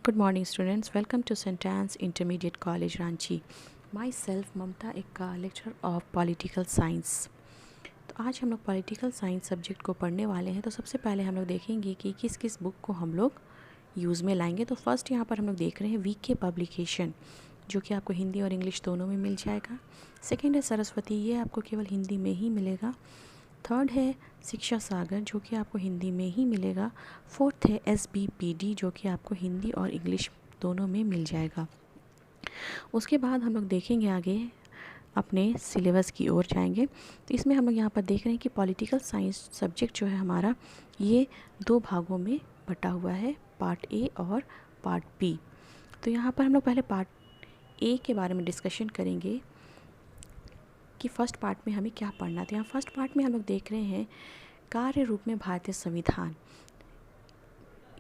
Good morning students, welcome to St. Anne's Intermediate College Ranchi. Myself Mamta Ekka, lecturer of Political Science. तो आज हम लोग political science subject को पढ़ने वाले हैं। तो सबसे पहले हम लोग देखेंगे कि किस किस बुक को हम लोग यूज़ में लाएंगे। तो फर्स्ट यहाँ पर हम लोग देख रहे हैं वीके पब्लिकेशन, जो कि आपको हिंदी और इंग्लिश दोनों में मिल जाएगा। सेकेंड है सरस्वती, ये आपको केवल हिंदी में ही मिलेगा। थर्ड है शिक्षा सागर, जो कि आपको हिंदी में ही मिलेगा। फोर्थ है SBPD, जो कि आपको हिंदी और इंग्लिश दोनों में मिल जाएगा। उसके बाद हम लोग देखेंगे आगे अपने सिलेबस की ओर जाएंगे। तो इसमें हम लोग यहाँ पर देख रहे हैं कि पॉलिटिकल साइंस सब्जेक्ट जो है हमारा, ये दो भागों में बटा हुआ है, पार्ट ए और पार्ट बी। तो यहाँ पर हम लोग पहले पार्ट ए के बारे में डिस्कशन करेंगे कि फर्स्ट पार्ट में हमें क्या पढ़ना है। तो यहाँ फर्स्ट पार्ट में हम लोग देख रहे हैं कार्य रूप में भारतीय संविधान।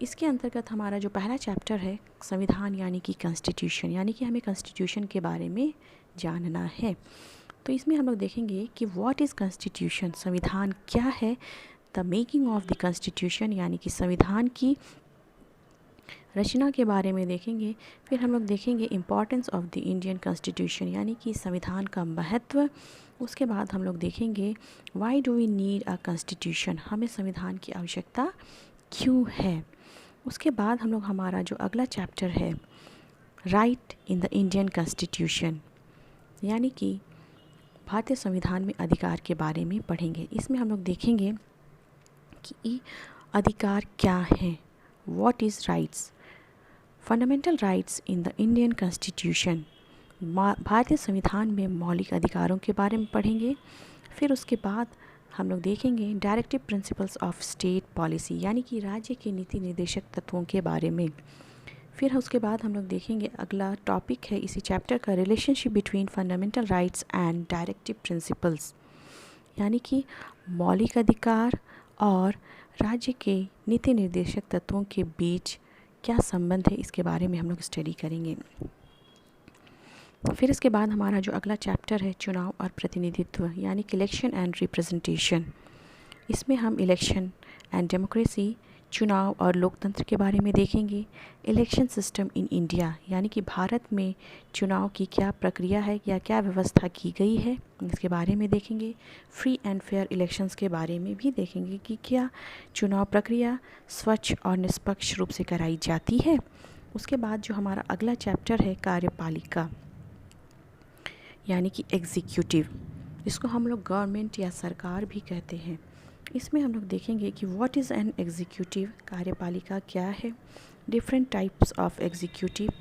इसके अंतर्गत हमारा जो पहला चैप्टर है संविधान यानी कि कॉन्स्टिट्यूशन, यानी कि हमें कॉन्स्टिट्यूशन के बारे में जानना है। तो इसमें हम लोग देखेंगे कि व्हाट इज़ कॉन्स्टिट्यूशन, संविधान क्या है। The making of the constitution, यानी कि संविधान की रचना के बारे में देखेंगे। फिर हम लोग देखेंगे importance of the Indian constitution, यानी कि संविधान का महत्व। उसके बाद हम लोग देखेंगे why do we need a constitution, हमें संविधान की आवश्यकता क्यों है। उसके बाद हम लोग हमारा जो अगला चैप्टर है right in the Indian constitution, यानी कि भारतीय संविधान में अधिकार के बारे में पढ़ेंगे। इसमें हम लोग देखेंगे कि अधिकार क्या है, what is rights, fundamental rights in the Indian constitution, भारतीय संविधान में मौलिक अधिकारों के बारे में पढ़ेंगे। फिर उसके बाद हम लोग देखेंगे directive principles of state policy, यानी कि राज्य के नीति निर्देशक तत्वों के बारे में। फिर उसके बाद हम लोग देखेंगे अगला टॉपिक है इसी चैप्टर का relationship between fundamental rights and directive principles, यानी कि मौलिक अधिकार और राज्य के नीति निर्देशक तत्वों के बीच क्या संबंध है, इसके बारे में हम लोग स्टडी करेंगे। फिर इसके बाद हमारा जो अगला चैप्टर है चुनाव और प्रतिनिधित्व, यानी कि इलेक्शन एंड रिप्रेजेंटेशन। इसमें हम इलेक्शन एंड डेमोक्रेसी, चुनाव और लोकतंत्र के बारे में देखेंगे। इलेक्शन सिस्टम इन इंडिया, यानी कि भारत में चुनाव की क्या प्रक्रिया है या क्या व्यवस्था की गई है, इसके बारे में देखेंगे। फ्री एंड फेयर इलेक्शंस के बारे में भी देखेंगे कि क्या चुनाव प्रक्रिया स्वच्छ और निष्पक्ष रूप से कराई जाती है। उसके बाद जो हमारा अगला चैप्टर है कार्यपालिका, यानी कि एग्जीक्यूटिव, इसको हम लोग गवर्नमेंट या सरकार भी कहते हैं। इसमें हम लोग देखेंगे कि व्हाट इज़ एन एग्जीक्यूटिव, कार्यपालिका क्या है। डिफरेंट टाइप्स ऑफ एग्जीक्यूटिव,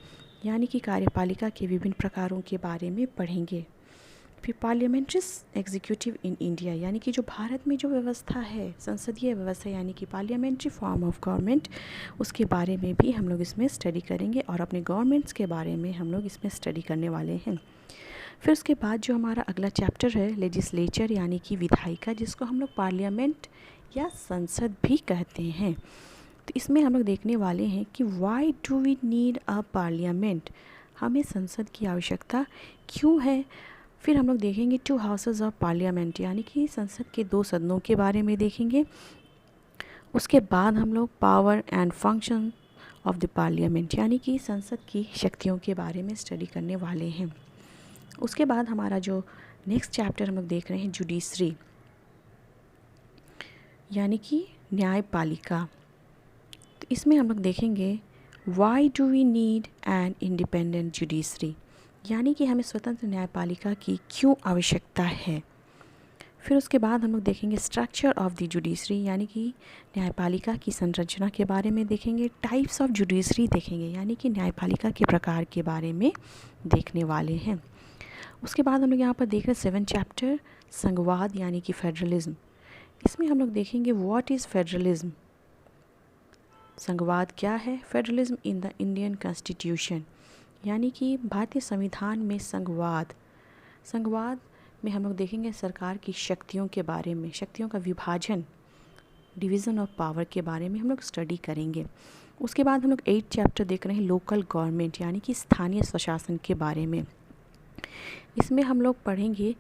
यानी कि कार्यपालिका के विभिन्न प्रकारों के बारे में पढ़ेंगे। फिर पार्लियामेंट्री एग्जीक्यूटिव इन इंडिया, यानी कि जो भारत में जो व्यवस्था है संसदीय व्यवस्था, यानी कि पार्लियामेंट्री फॉर्म ऑफ गवर्नमेंट, उसके बारे में भी हम लोग इसमें स्टडी करेंगे और अपने गवर्नमेंट्स के बारे में हम लोग इसमें स्टडी करने वाले हैं। फिर उसके बाद जो हमारा अगला चैप्टर है लेजिस्लेचर, यानी कि विधायिका, जिसको हम लोग पार्लियामेंट या संसद भी कहते हैं। तो इसमें हम लोग देखने वाले हैं कि why do we need a parliament, हमें संसद की आवश्यकता क्यों है। फिर हम लोग देखेंगे टू हाउसेस ऑफ पार्लियामेंट, यानी कि संसद के दो सदनों के बारे में देखेंगे। उसके बाद हम लोग power and function of the parliament, यानी कि संसद की शक्तियों के बारे में स्टडी करने वाले हैं। उसके बाद हमारा जो नेक्स्ट चैप्टर हम लोग देख रहे हैं जुडिशरी, यानी कि न्यायपालिका। तो इसमें हम लोग देखेंगे why do we need an independent judiciary, यानी कि हमें स्वतंत्र न्यायपालिका की क्यों आवश्यकता है। फिर उसके बाद हम लोग देखेंगे स्ट्रक्चर ऑफ द जुडिशरी, यानी कि न्यायपालिका की संरचना के बारे में देखेंगे। टाइप्स ऑफ जुडिशरी देखेंगे, यानी कि न्यायपालिका के प्रकार के बारे में देखने वाले हैं। उसके बाद हम लोग यहाँ पर देख रहे हैं 7 चैप्टर संघवाद, यानी कि फेडरलिज्म। इसमें हम लोग देखेंगे व्हाट इज़ फेडरलिज्म, संघवाद क्या है। Federalism in the Indian constitution, यानी कि भारतीय संविधान में संघवाद में हम लोग देखेंगे सरकार की शक्तियों के बारे में, शक्तियों का विभाजन, डिवीज़न ऑफ पावर के बारे में हम लोग स्टडी करेंगे। उसके बाद हम लोग 8 चैप्टर देख रहे हैं लोकल गवर्नमेंट, यानी कि स्थानीय स्वशासन के बारे में। इसमें हम लोग पढ़ेंगे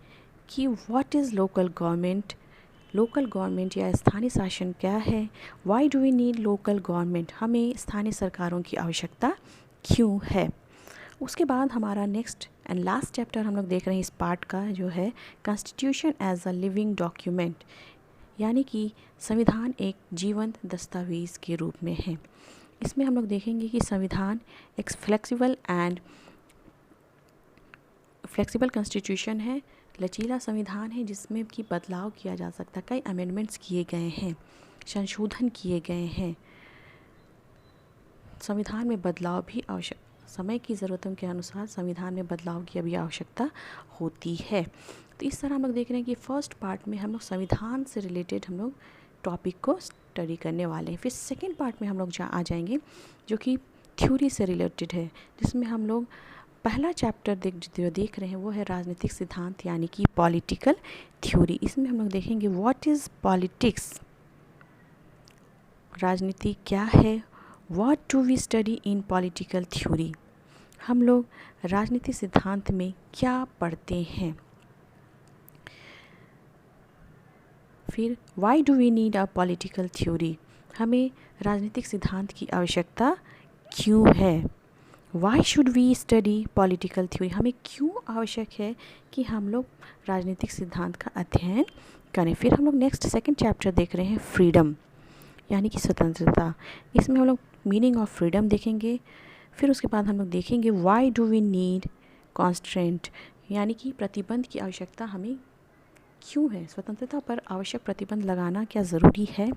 कि what is local government, local government या स्थानीय शासन क्या है, why do we need local government, हमें स्थानीय सरकारों की आवश्यकता क्यों है। उसके बाद हमारा नेक्स्ट एंड लास्ट चैप्टर हम लोग देख रहे हैं इस पार्ट का, जो है constitution as a living document, यानी कि संविधान एक जीवंत दस्तावेज़ के रूप में है। इसमें हम लोग देखेंगे कि संविधान एक फ्लेक्सिबल कॉन्स्टिट्यूशन है, लचीला संविधान है जिसमें कि बदलाव किया जा सकता है। कई अमेंडमेंट्स किए गए हैं, संशोधन किए गए हैं। संविधान में बदलाव भी आवश्यक, समय की ज़रूरतों के अनुसार संविधान में बदलाव की भी आवश्यकता होती है। तो इस तरह हम लोग देख रहे हैं कि फर्स्ट पार्ट में हम लोग संविधान से रिलेटेड हम लोग टॉपिक को स्टडी करने वाले हैं। फिर सेकेंड पार्ट में हम लोग आ जाएंगे जो कि थ्योरी से रिलेटेड है, जिसमें हम लोग पहला चैप्टर जो देख रहे हैं वो है राजनीतिक सिद्धांत यानी कि पॉलिटिकल थ्योरी। इसमें हम लोग देखेंगे व्हाट इज़ पॉलिटिक्स, राजनीति क्या है, what do we study in political theory, हम लोग राजनीतिक सिद्धांत में क्या पढ़ते हैं। फिर why do we need a political theory, हमें राजनीतिक सिद्धांत की आवश्यकता क्यों है। Why should we study political theory, हमें क्यों आवश्यक है कि हम लोग राजनीतिक सिद्धांत का अध्ययन करें। फिर हम लोग नेक्स्ट सेकंड चैप्टर देख रहे हैं फ्रीडम यानी कि स्वतंत्रता। इसमें हम लोग मीनिंग ऑफ फ्रीडम देखेंगे। फिर उसके बाद हम लोग देखेंगे why do we need constraint, यानी कि प्रतिबंध की आवश्यकता हमें क्यों है, स्वतंत्रता पर आवश्यक प्रतिबंध लगाना क्या ज़रूरी है।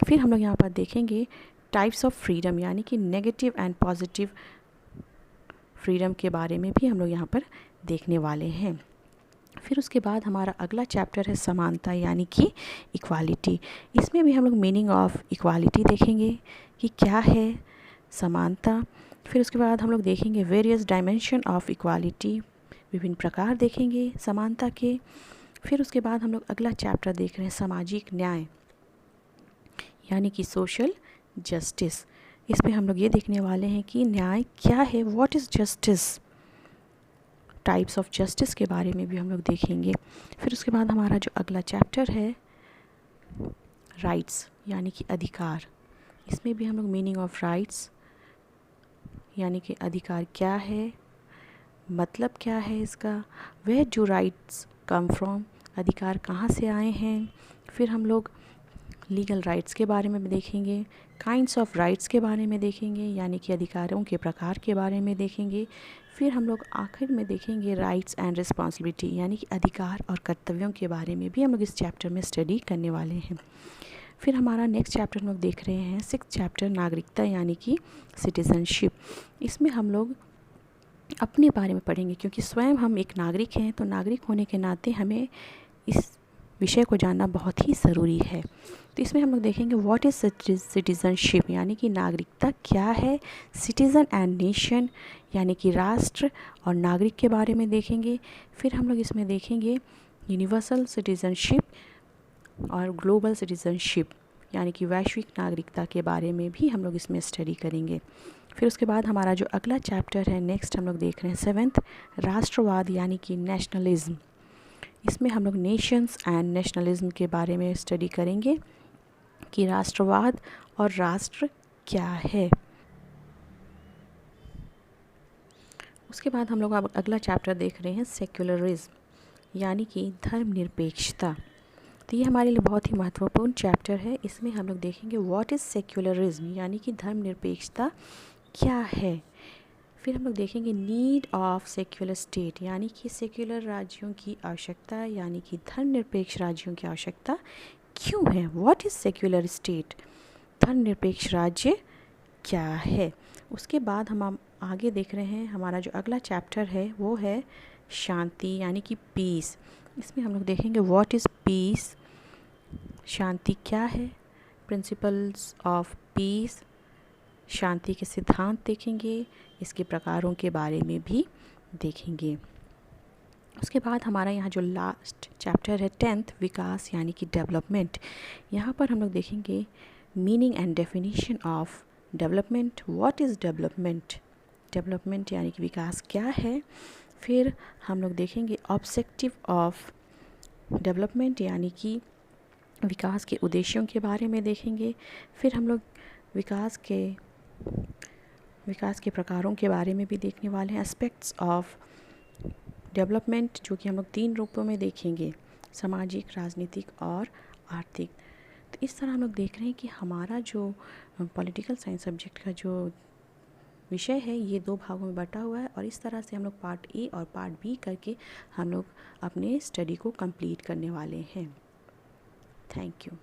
फिर हम लोग यहाँ पर देखेंगे टाइप्स ऑफ फ्रीडम यानी कि नेगेटिव एंड पॉजिटिव फ्रीडम के बारे में भी हम लोग यहाँ पर देखने वाले हैं। फिर उसके बाद हमारा अगला चैप्टर है समानता यानी कि इक्वालिटी। इसमें भी हम लोग मीनिंग ऑफ इक्वालिटी देखेंगे कि क्या है समानता। फिर उसके बाद हम लोग देखेंगे वेरियस डायमेंशन ऑफ इक्वालिटी, विभिन्न प्रकार देखेंगे समानता के। फिर उसके बाद हम लोग अगला चैप्टर देख रहे हैं सामाजिक न्याय यानी कि सोशल जस्टिस। इसमें हम लोग ये देखने वाले हैं कि न्याय क्या है, what is justice, types of justice के बारे में भी हम लोग देखेंगे। फिर उसके बाद हमारा जो अगला चैप्टर है राइट्स यानी कि अधिकार। इसमें भी हम लोग मीनिंग ऑफ राइट्स यानी कि अधिकार क्या है, मतलब क्या है इसका, where do rights come from, अधिकार कहाँ से आए हैं। फिर हम लोग लीगल राइट्स के बारे में देखेंगे, काइंड्स ऑफ राइट्स के बारे में देखेंगे यानी कि अधिकारों के प्रकार के बारे में देखेंगे। फिर हम लोग आखिर में देखेंगे राइट्स एंड रिस्पॉन्सिबिलिटी यानी कि अधिकार और कर्तव्यों के बारे में भी हम लोग इस चैप्टर में स्टडी करने वाले हैं। फिर हमारा नेक्स्ट चैप्टर हम लोग देख रहे हैं सिक्स्थ चैप्टर नागरिकता यानी कि सिटीजनशिप। इसमें हम लोग अपने बारे में पढ़ेंगे क्योंकि स्वयं हम एक नागरिक हैं, तो नागरिक होने के नाते हमें इस विषय को जानना बहुत ही ज़रूरी है। तो इसमें हम लोग देखेंगे व्हाट इज़ सिटीज़नशिप यानी कि नागरिकता क्या है, सिटीज़न एंड नेशन यानी कि राष्ट्र और नागरिक के बारे में देखेंगे। फिर हम लोग इसमें देखेंगे यूनिवर्सल सिटीज़नशिप और ग्लोबल सिटीज़नशिप यानी कि वैश्विक नागरिकता के बारे में भी हम लोग इसमें स्टडी करेंगे। फिर उसके बाद हमारा जो अगला चैप्टर है नेक्स्ट हम लोग देख रहे हैं सेवेंथ राष्ट्रवाद यानी कि नेशनलिज्म। इसमें हम लोग नेशंस एंड नेशनलिज्म के बारे में स्टडी करेंगे कि राष्ट्रवाद और राष्ट्र क्या है। उसके बाद हम लोग अब अगला चैप्टर देख रहे हैं सेक्युलरिज्म यानी कि धर्मनिरपेक्षता। तो ये हमारे लिए बहुत ही महत्वपूर्ण चैप्टर है। इसमें हम लोग देखेंगे व्हाट इज़ सेक्युलरिज्म यानी कि धर्मनिरपेक्षता क्या है। फिर हम लोग देखेंगे नीड ऑफ सेक्युलर स्टेट यानी कि सेक्युलर राज्यों की आवश्यकता यानी कि धर्मनिरपेक्ष राज्यों की आवश्यकता क्यों है, व्हाट इज़ सेक्युलर स्टेट, धर्मनिरपेक्ष राज्य क्या है। उसके बाद हम आगे देख रहे हैं हमारा जो अगला चैप्टर है वो है शांति यानी कि पीस। इसमें हम लोग देखेंगे व्हाट इज़ पीस, शांति क्या है, प्रिंसिपल्स ऑफ पीस, शांति के सिद्धांत देखेंगे, इसके प्रकारों के बारे में भी देखेंगे। उसके बाद हमारा यहाँ जो लास्ट चैप्टर है 10th विकास यानी कि डेवलपमेंट। यहाँ पर हम लोग देखेंगे meaning and definition of development, what is development, development यानी कि विकास क्या है। फिर हम लोग देखेंगे ऑब्जेक्टिव ऑफ डेवलपमेंट यानी कि विकास के उद्देश्यों के बारे में देखेंगे। फिर हम लोग विकास के प्रकारों के बारे में भी देखने वाले हैं, एस्पेक्ट्स ऑफ डेवलपमेंट, जो कि हम लोग 3 रूपों में देखेंगे, सामाजिक, राजनीतिक और आर्थिक। तो इस तरह हम लोग देख रहे हैं कि हमारा जो पॉलिटिकल साइंस सब्जेक्ट का जो विषय है ये 2 भागों में बटा हुआ है, और इस तरह से हम लोग पार्ट ए और पार्ट बी करके हम लोग अपने स्टडी को कंप्लीट करने वाले हैं। Thank you.